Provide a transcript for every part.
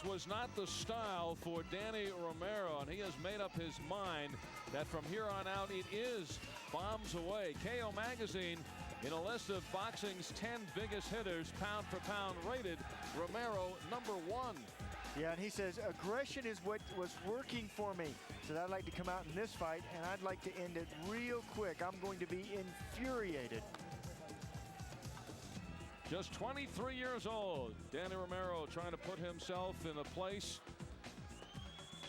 was not the style for Danny Romero, and he has made up his mind that from here on out it is bombs away. KO Magazine, in a list of boxing's 10 biggest hitters, pound for pound, rated Romero #1. Yeah, and he says aggression is what was working for me. So I'd like to come out in this fight, and I'd like to end it real quick. I'm going to be infuriated. Just 23 years old, Danny Romero trying to put himself in a place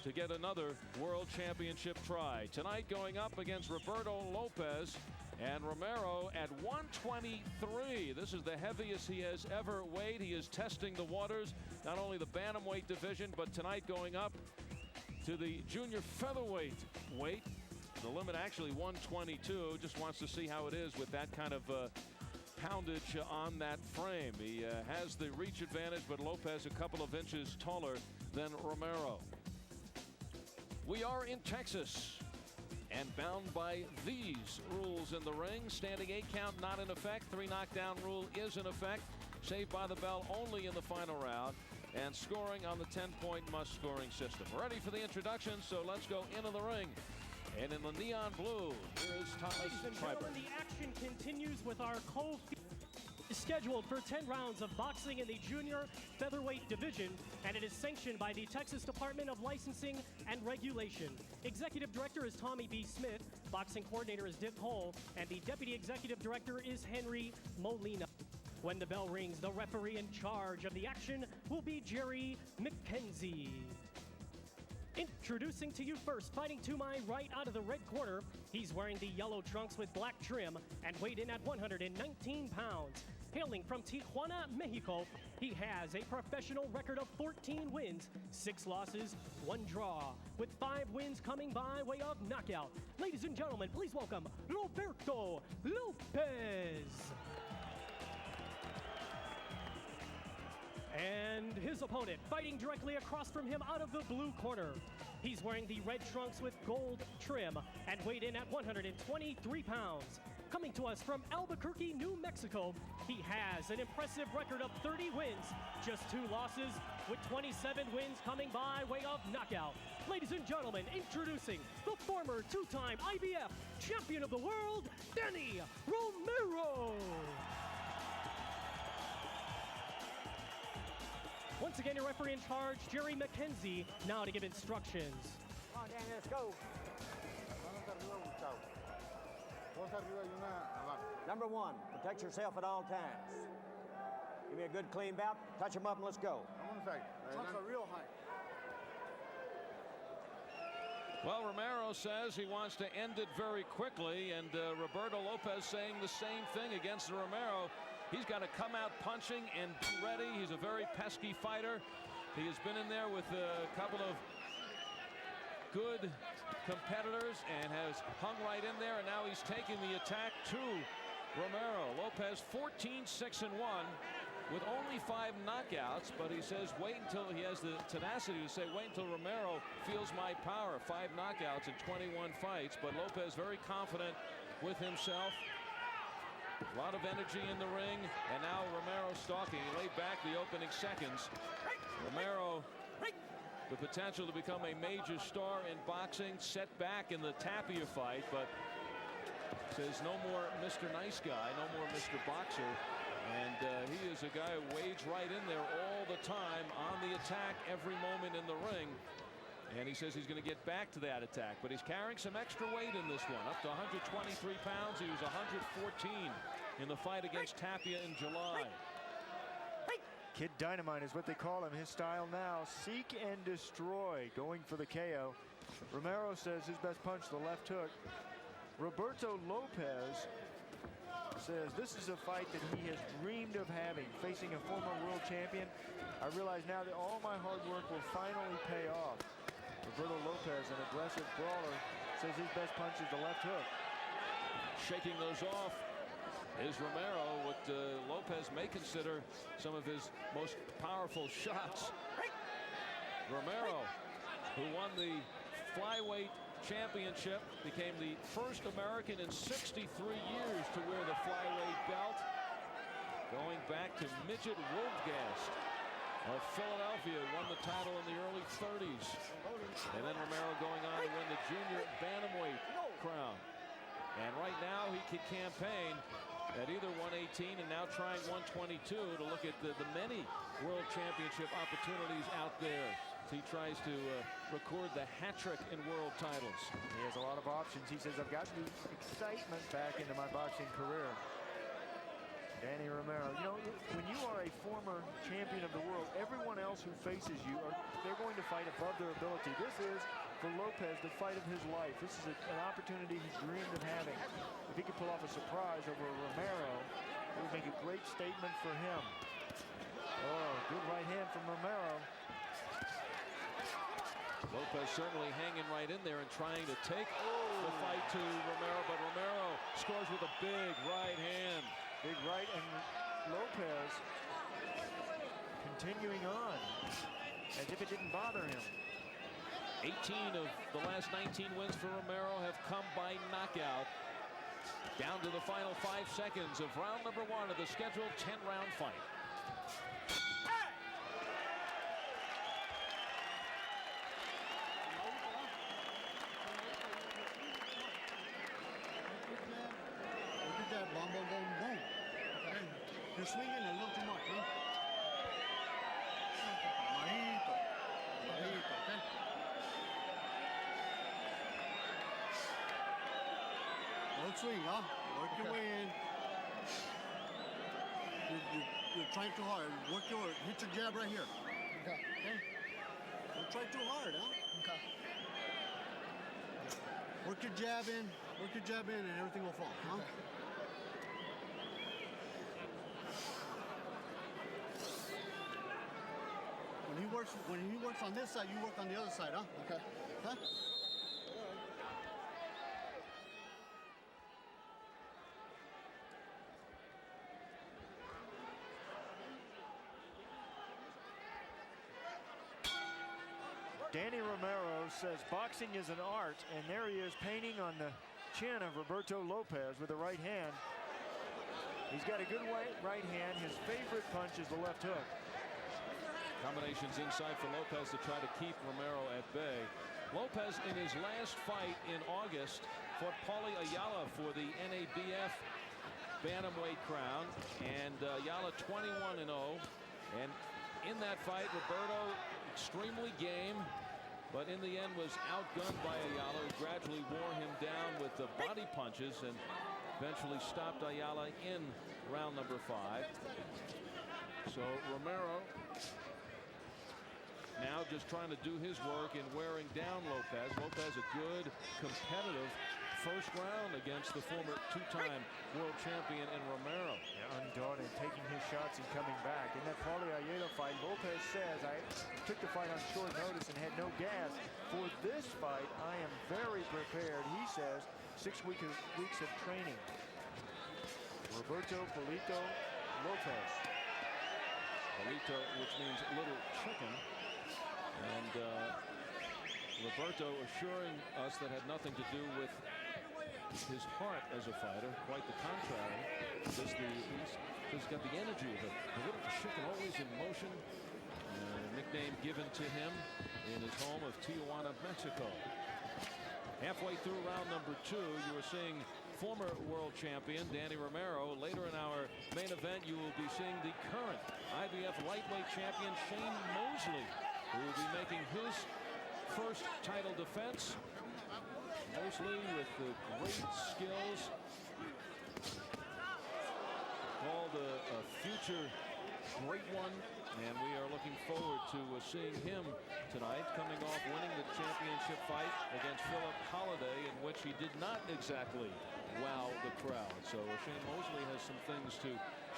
to get another world championship try. Tonight going up against Roberto Lopez, and Romero at 123. This is the heaviest he has ever weighed. He is testing the waters, not only the bantamweight division, but tonight going up to the junior featherweight weight. The limit actually 122. Just wants to see how it is with that kind of poundage on that frame. He has the reach advantage, but Lopez a couple of inches taller than Romero. We are in Texas and bound by these rules in the ring. Standing 8 count not in effect. 3 knockdown rule is in effect. Saved by the bell only in the final round. And scoring on the 10-point must-scoring system. We're ready for the introduction, so let's go into the ring. And in the neon blue, here is Thomas Ladies and gentlemen, the action continues with our scheduled for 10 rounds of boxing in the junior featherweight division, and it is sanctioned by the Texas Department of Licensing and Regulation. Executive Director is Tommy B. Smith, Boxing Coordinator is Dick Hull, and the Deputy Executive Director is Henry Molina. When the bell rings, the referee in charge of the action will be Jerry McKenzie. Introducing to you first, fighting to my right out of the red corner, he's wearing the yellow trunks with black trim and weighed in at 119 pounds. Hailing from Tijuana, Mexico, he has a professional record of 14 wins, 6 losses, 1 draw, with 5 wins coming by way of knockout. Ladies and gentlemen, please welcome Roberto Lopez. And his opponent, fighting directly across from him out of the blue corner. He's wearing the red trunks with gold trim and weighed in at 123 pounds. Coming to us from Albuquerque, New Mexico, he has an impressive record of 30 wins, just 2 losses, with 27 wins coming by way of knockout. Ladies and gentlemen, introducing the former 2-time IBF champion of the world, Danny Romero. Once again, your referee in charge, Jerry McKenzie, now to give instructions. Come on, Danny, let's go. Number 1, protect yourself at all times. Give me a good clean bout, touch him up, and let's go. Trunks are real high. Well, Romero says he wants to end it very quickly, and Roberto Lopez saying the same thing against Romero. He's got to come out punching and be ready. He's a very pesky fighter. He has been in there with a couple of good competitors and has hung right in there, and now he's taking the attack to Romero. Lopez 14-6-1 with only 5 knockouts, but he says wait until he has the tenacity to say wait until Romero feels my power. 5 knockouts in 21 fights, but Lopez very confident with himself. A lot of energy in the ring, and now Romero stalking. He laid back the opening seconds. Romero, the potential to become a major star in boxing, set back in the Tapia fight, but says no more Mr. Nice Guy, no more Mr. Boxer. And he is a guy who wades right in there all the time on the attack every moment in the ring. And he says he's going to get back to that attack, but he's carrying some extra weight in this one, up to 123 pounds. He was 114 in the fight against Tapia in July. Kid Dynamite is what they call him. His style now, seek and destroy, going for the KO. Romero says his best punch, the left hook. Roberto Lopez says this is a fight that he has dreamed of having, facing a former world champion. I realize now that all my hard work will finally pay off. Roberto Lopez, an aggressive brawler, says his best punch is the left hook. Shaking those off is Romero, what Lopez may consider some of his most powerful shots. Romero, who won the flyweight championship, became the first American in 63 years to wear the flyweight belt, going back to Midget Wolfgast. of Philadelphia, won the title in the early 30s. And then Romero going on to win the junior bantamweight crown. And right now he can campaign at either 118 and now trying 122 to look at the many world championship opportunities out there. He tries to record the hat trick in world titles. He has a lot of options. He says, I've got the excitement back into my boxing career. Danny Romero, you know, when you are a former champion of the world, everyone else who faces you, they're going to fight above their ability. This is, for Lopez, the fight of his life. This is an opportunity he's dreamed of having. If he could pull off a surprise over Romero, it would make a great statement for him. Oh, good right hand from Romero. Lopez certainly hanging right in there and trying to take the fight to Romero, but Romero scores with a big right hand. Big right, and Lopez continuing on as if it didn't bother him. 18 of the last 19 wins for Romero have come by knockout. Down to the final 5 seconds of round number 1 of the scheduled 10-round fight. Boom, boom, boom, boom. Okay. You're swinging a little too much, huh? Bajito. Bajito, okay? Don't swing, huh? Work your way in. You're trying too hard. Hit your jab right here. Okay. Okay? Don't try too hard, huh? Okay. Work your jab in, and everything will fall, huh? Okay. When he works on this side, you work on the other side, huh? Okay. Huh? Danny Romero says boxing is an art, and there he is painting on the chin of Roberto Lopez with the right hand. He's got a good right hand. His favorite punch is the left hook. Combinations inside for Lopez to try to keep Romero at bay. Lopez in his last fight in August fought Paulie Ayala for the NABF bantamweight crown, and Ayala 21-0. And in that fight, Roberto extremely game, but in the end was outgunned by Ayala, who gradually wore him down with the body punches and eventually stopped Ayala in round number 5. So Romero now just trying to do his work in wearing down Lopez. Lopez a good competitive first round against the former two-time world champion in Romero. Yeah, undaunted, taking his shots and coming back. In that Paulie Ayala fight, Lopez says, I took the fight on short notice and had no gas. For this fight, I am very prepared. He says 6 weeks of training. Roberto Polito Lopez. Polito, which means little chicken. And Roberto assuring us that had nothing to do with his heart as a fighter. Quite the contrary. He's got the energy of a little chicken, always in motion. A nickname given to him in his home of Tijuana, Mexico. Halfway through round number 2, you are seeing former world champion Danny Romero. Later in our main event, you will be seeing the current IBF lightweight champion Shane Mosley, who will be making his first title defense. Mosley with the great skills, called a future great one, and we are looking forward to seeing him tonight, coming off winning the championship fight against Philip Holliday, in which he did not exactly wow the crowd. So Shane Mosley has some things to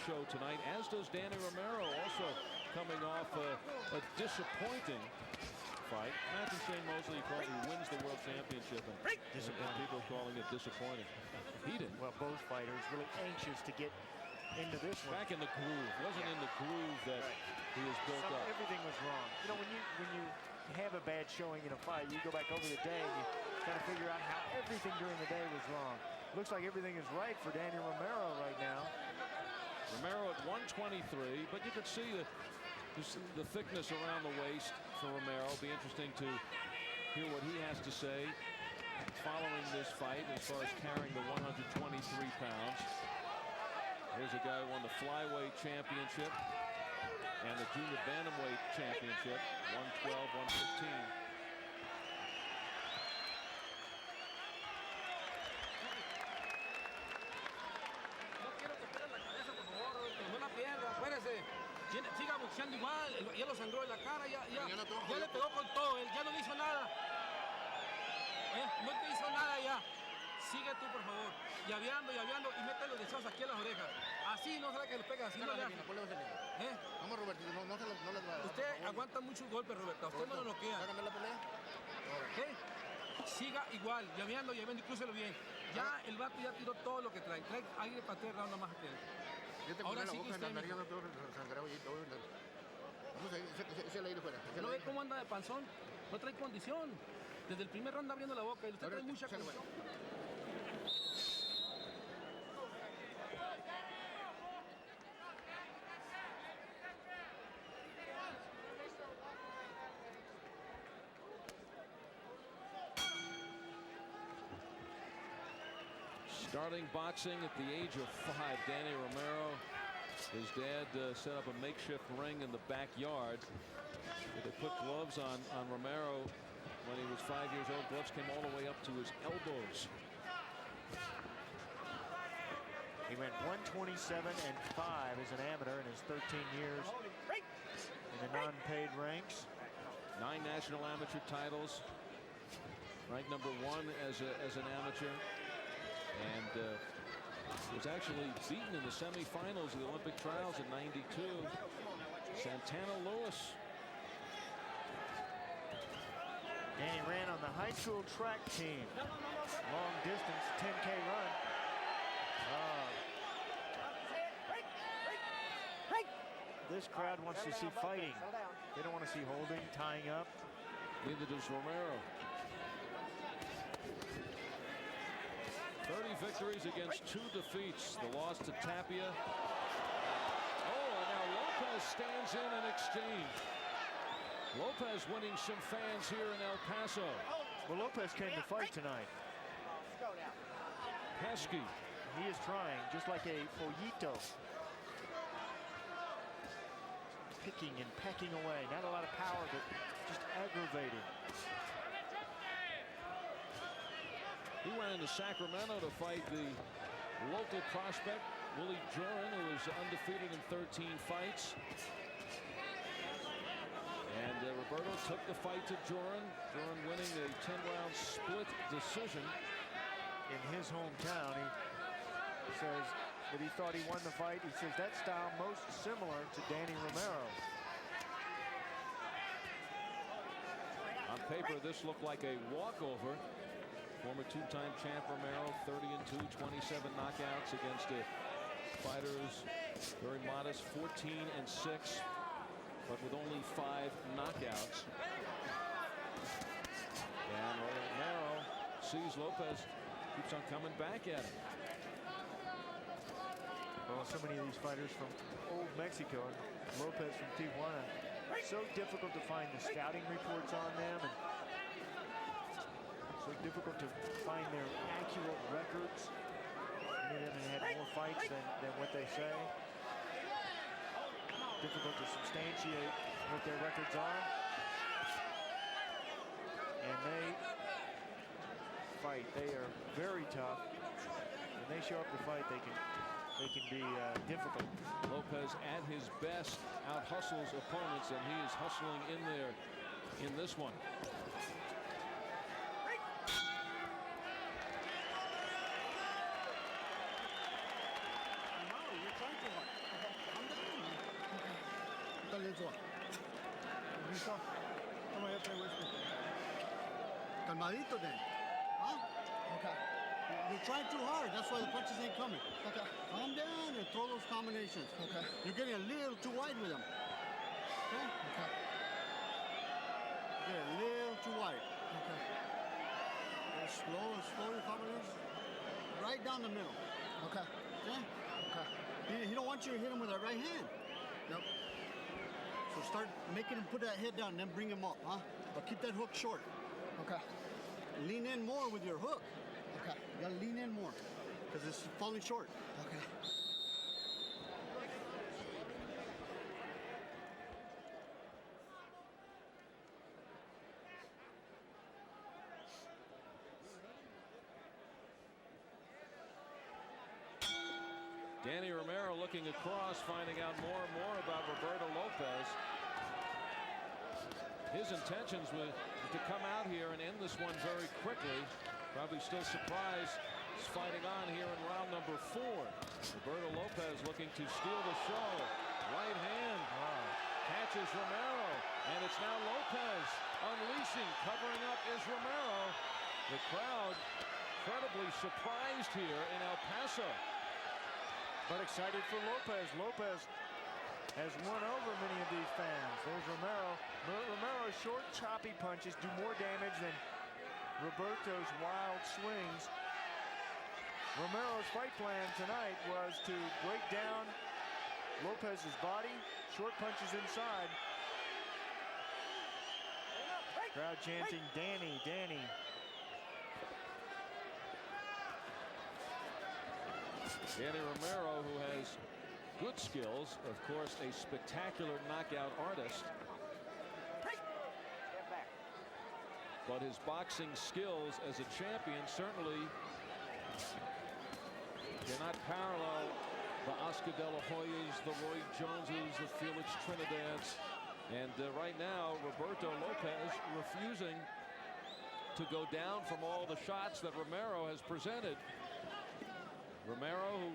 show tonight, as does Danny Romero, also coming off a disappointing fight. Imagine Shane Mosley who wins the world championship, and people calling it disappointing. He didn't. Well, both fighters really anxious to get into this one. Back in the groove. Wasn't in the groove that he has built up. Everything was wrong. You know, when you have a bad showing in a fight, you go back over the day and you kind of figure out how everything during the day was wrong. Looks like everything is right for Danny Romero right now. Romero at 123, but you can see that Just the thickness around the waist for Romero. Be interesting to hear what he has to say following this fight as far as carrying the 123 pounds. Here's a guy who won the flyweight championship and the junior bantamweight championship, 112, 115. Siga boxeando igual, ya lo sangró en la cara, ya le pegó con todo, él ya no le hizo nada. No te hizo nada ya. Sigue tú, por favor. Llaveando y mete los deseos aquí en las orejas. Así no será que le pega, así no le hace. Vamos, Roberto, no le va. Usted aguanta muchos golpes, Roberto. Usted no lo noquea. ¿Va a cambiar la pelea? Siga igual, llaveando y crúcelo bien. Ya el vato ya tiró todo lo que trae. Trae aire para 3 rounds más que él. Ahora sí que usted, ese aire fuera. ¿No ve cómo anda de panzón? No trae condición. Desde el primer round abriendo la boca y usted trae mucha condición. Starting boxing at the age of 5, Danny Romero. His dad set up a makeshift ring in the backyard. They put gloves on Romero when he was 5 years old. Gloves came all the way up to his elbows. He went 127-5 as an amateur in his 13 years in the non-paid ranks. 9 national amateur titles. Ranked number 1 as an amateur. And was actually beaten in the semifinals of the Olympic trials in '92. Santana Lewis. Danny ran on the high school track team. Long distance 10K run. This crowd wants to see fighting. They don't want to see holding, tying up. Neither does Romero. 30 victories against 2 defeats. The loss to Tapia. Oh, and now Lopez stands in exchange. Lopez winning some fans here in El Paso. Well, Lopez came to fight tonight. Pesky. He is trying, just like a pollito. Picking and pecking away. Not a lot of power, but just aggravating. He went into Sacramento to fight the local prospect, Willie Joran, who was undefeated in 13 fights. And Roberto took the fight to Joran. Joran winning a 10-round split decision. In his hometown, he says that he thought he won the fight. He says that style most similar to Danny Romero. On paper, this looked like a walkover. Former 2-time champ Romero, 30-2, 27 knockouts against fighters very modest, 14-6, but with only 5 knockouts. And Romero sees Lopez, keeps on coming back at him. Well, so many of these fighters from old Mexico, and Lopez from Tijuana, so difficult to find the scouting reports on them, and so difficult to find their accurate records. Many of them have had more fights than what they say. Difficult to substantiate what their records are. And they fight. They are very tough. When they show up to fight, they can be difficult. Lopez at his best out hustles opponents, and he is hustling in there in this one. Calmadito then. Huh? Okay. You're trying too hard. That's why the punches ain't coming. Okay. Calm down and throw those combinations. Okay. You're getting a little too wide with them. Okay? Okay. Yeah, a little too wide. Okay. Slow your combinations. Right down the middle. Okay. Okay? Okay. He don't want you to hit him with that right hand. Yep. So start making him put that head down and then bring him up, huh? But keep that hook short. Okay. Lean in more with your hook. Okay. You gotta lean in more because it's falling short. Okay. Danny Romero looking across, finding out more and more about Roberto Lopez. His intentions were to come out here and end this one very quickly. Probably still surprised he's fighting on here in round number 4. Roberto Lopez looking to steal the show. Right hand. Catches Romero. And it's now Lopez unleashing. Covering up is Romero. The crowd incredibly surprised here in El Paso. But excited for Lopez. Lopez has won over many of these fans. There's Romero. Romero's short, choppy punches do more damage than Roberto's wild swings. Romero's fight plan tonight was to break down Lopez's body, short punches inside. Crowd chanting, Danny, Danny. Danny Romero, who has good skills, of course, a spectacular knockout artist. But his boxing skills as a champion certainly cannot parallel the Oscar De La Hoyas, the Roy Joneses, the Felix Trinidads. And right now, Roberto Lopez refusing to go down from all the shots that Romero has presented. Romero, who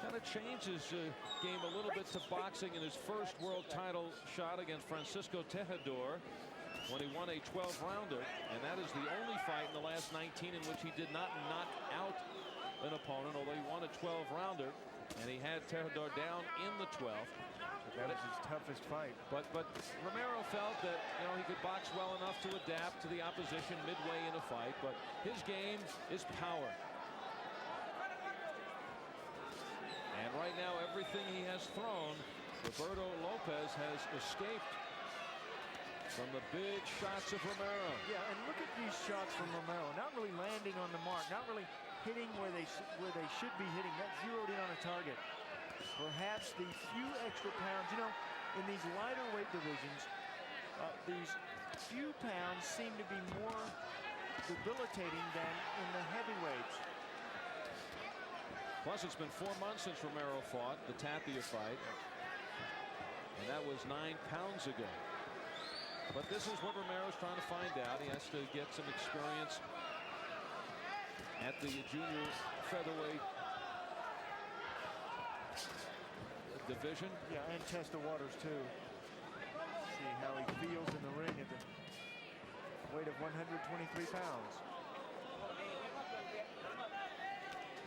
kind of changed his game a little bit to boxing in his first world title shot against Francisco Tejedor when he won a 12-rounder. And that is the only fight in the last 19 in which he did not knock out an opponent, although he won a 12-rounder. And he had Tejedor down in the 12th. That was his toughest fight. But Romero felt that, you know, he could box well enough to adapt to the opposition midway in a fight. But his game is power. And right now, everything he has thrown, Roberto Lopez has escaped from the big shots of Romero. Yeah, and look at these shots from Romero. Not really landing on the mark, not really hitting where they should be hitting. Not zeroed in on a target. Perhaps the few extra pounds, you know, in these lighter weight divisions, these few pounds seem to be more debilitating than in the heavyweights. Plus, it's been 4 months since Romero fought the Tapia fight. And that was 9 pounds ago. But this is what Romero's trying to find out. He has to get some experience at the junior featherweight division. Yeah, and test the waters, too. See how he feels in the ring at the weight of 123 pounds.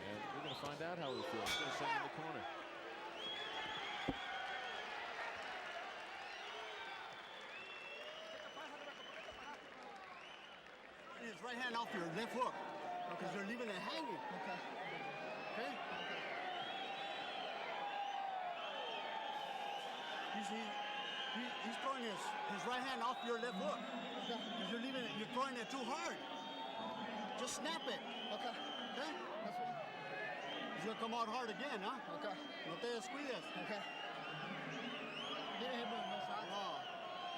And we're going to find out how he feels. He's going to send him in the corner. His right hand off your left hook because you're leaving it hanging. Okay. Okay. He's throwing his right hand off your left hook because you're throwing it too hard. Just snap it. Okay. Okay. He's gonna come out hard again, huh? Okay. No te descuides. Okay.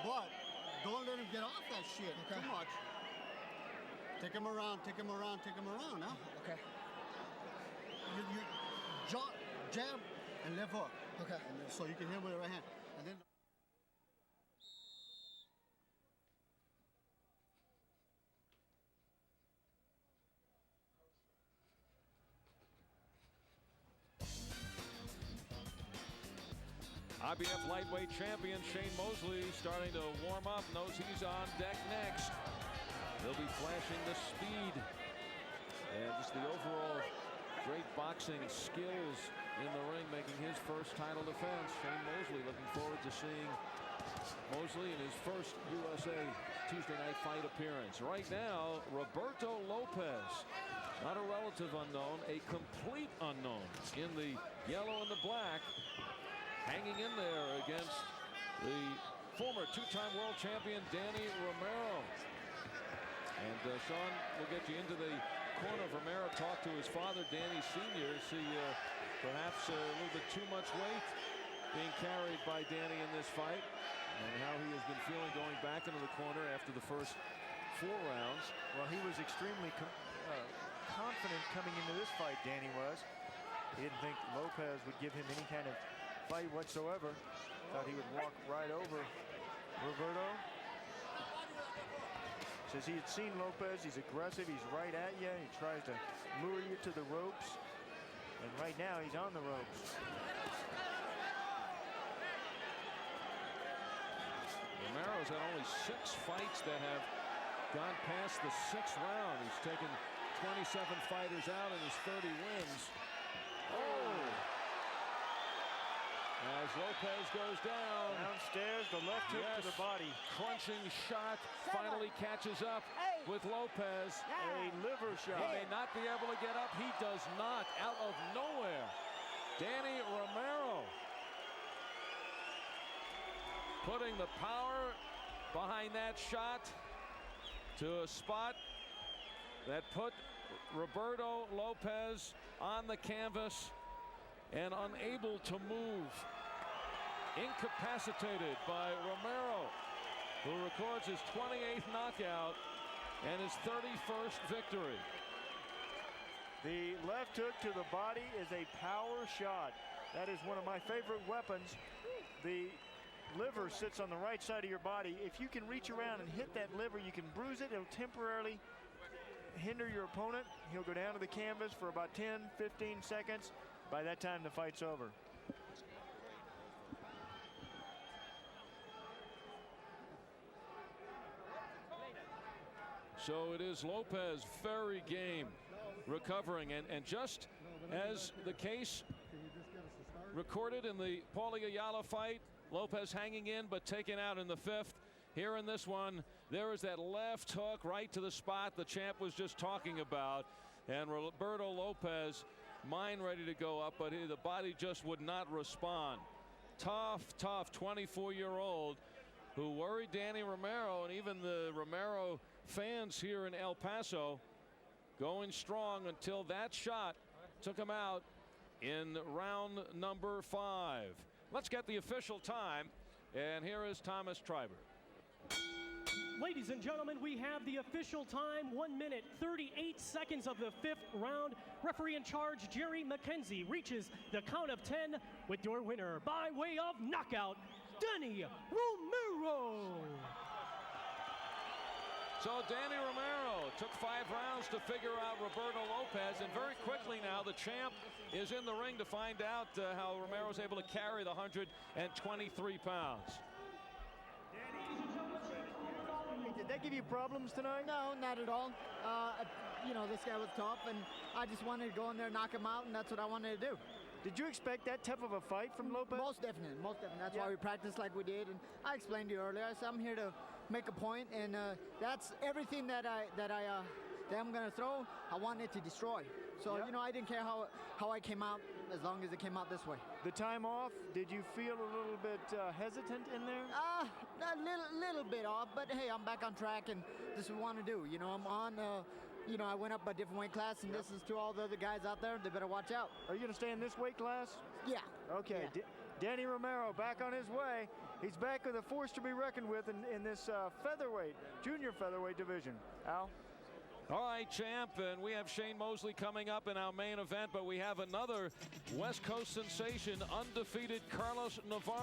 But don't let him get off that shit too much. Take him around, take him around, take him around, huh? Okay. You jab and left hook. Okay. And then, so you can hit with the right hand. And then. IBF lightweight champion Shane Mosley starting to warm up, knows he's on deck next. He'll be flashing the speed and just the overall great boxing skills in the ring, making his first title defense. Shane Mosley, looking forward to seeing Mosley in his first USA Tuesday night fight appearance. Right now, Roberto Lopez, not a relative unknown, a complete unknown in the yellow and the black, hanging in there against the former two-time world champion Danny Romero. And Sean, we'll get you into the corner of Romero. Talk to his father, Danny Sr. See perhaps a little bit too much weight being carried by Danny in this fight, and how he has been feeling going back into the corner after the first 4 rounds. Well, he was extremely confident coming into this fight, Danny was. He didn't think Lopez would give him any kind of fight whatsoever. Thought he would walk right over Roberto. Says he had seen Lopez. He's aggressive. He's right at you. He tries to lure you to the ropes. And right now he's on the ropes. Romero's had only 6 fights that have gone past the 6th round. He's taken 27 fighters out in his 30 wins. Oh! As Lopez goes down. Downstairs, the left hook to the body. Crunching shot. Finally catches up with Lopez. A liver shot. He may not be able to get up. He does not. Out of nowhere. Danny Romero putting the power behind that shot to a spot that put Roberto Lopez on the canvas and unable to move. Incapacitated by Romero, who records his 28th knockout and his 31st victory. The left hook to the body is a power shot. That is one of my favorite weapons. The liver sits on the right side of your body. If you can reach around and hit that liver, you can bruise it. It'll temporarily hinder your opponent. He'll go down to the canvas for about 10, 15 seconds. By that time, the fight's over. So it is Lopez very game, recovering, and just as the case recorded in the Paulie Ayala fight, Lopez hanging in but taken out in the 5th. Here in this one, there is that left hook right to the spot the champ was just talking about, and Roberto Lopez, mind ready to go up, but the body just would not respond. Tough 24-year-old who worried Danny Romero, and even the Romero fans here in El Paso going strong until that shot took him out in round number 5. Let's get the official time, and here is Thomas Triber. Ladies and gentlemen, we have the official time, 1 minute 38 seconds of the 5th round. Referee in charge, Jerry McKenzie, reaches the count of 10 with your winner by way of knockout, Danny Romero. So Danny Romero took 5 rounds to figure out Roberto Lopez, and very quickly now the champ is in the ring to find out how Romero is able to carry the 123 pounds. Did that give you problems tonight? No, not at all. You know, this guy was tough, and I just wanted to go in there, knock him out, and that's what I wanted to do. Did you expect that type of a fight from Lopez? Most definitely, most definitely. That's why we practiced like we did, and I explained to you earlier. I said I'm here to make a point, and that's everything that I'm gonna throw. I want it to destroy. So you know, I didn't care how I came out, as long as it came out this way. The time off, did you feel a little bit hesitant in there? A little bit off, but hey, I'm back on track, and this is what I want to do. You know, I'm on. You know, I went up a different weight class, and this is to all the other guys out there. They better watch out. Are you going to stay in this weight class? Yeah. Okay. Yeah. Danny Romero back on his way. He's back with a force to be reckoned with in this featherweight, junior featherweight division. Al? All right, champ, and we have Shane Mosley coming up in our main event, but we have another West Coast sensation, undefeated Carlos Navarro.